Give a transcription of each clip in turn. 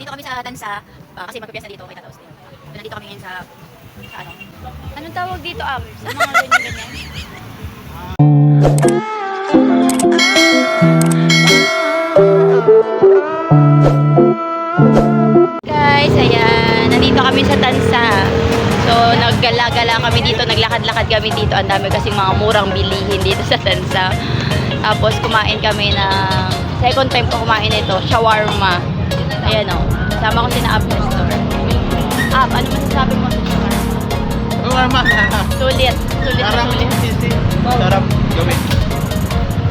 Dito kami sa Tansa, kasi magpipiyesta dito kay Tata Austin. So, nandito kami ngayon sa ano? Anong tawag dito, Sa mga ganyan-ganyan? Guys, ayan. Nandito kami sa Tansa. So, naggala-gala kami dito. Naglakad-lakad kami dito. Ang dami kasing mga murang bilihin dito sa Tansa. Tapos, kumain kami ng... Second time ko kumain ito. Shawarma. Ayan o. Sama ko si na Ab Nestor. Ab, ano masasabi mo sa shawarma? Shawarma. Sulit. Sulit na Sarap sulit. sisi. Sarap gawin.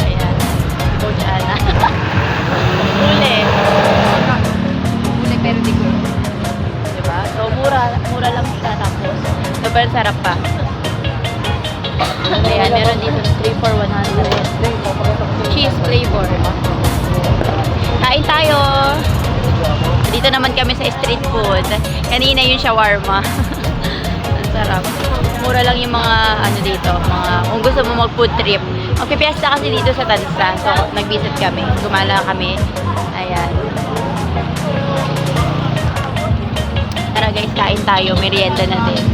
Ayan. Si Coach Ana. Uli. Uli pero di ko. Diba? So, mura lang siya. Tapos, super sarap pa. Ayan, meron dito 3 for 100. Cheese flavor. Kain tayo! Dito naman kami sa street food. Kanina yung shawarma. Ang sarap. Mura lang yung mga ano dito, mga kung gusto mo mag food trip. Magpipiesta kasi dito sa Tansa. So, nag-visit kami. Gumala kami. Ayan. Tara guys, kain tayo. Merienda na din.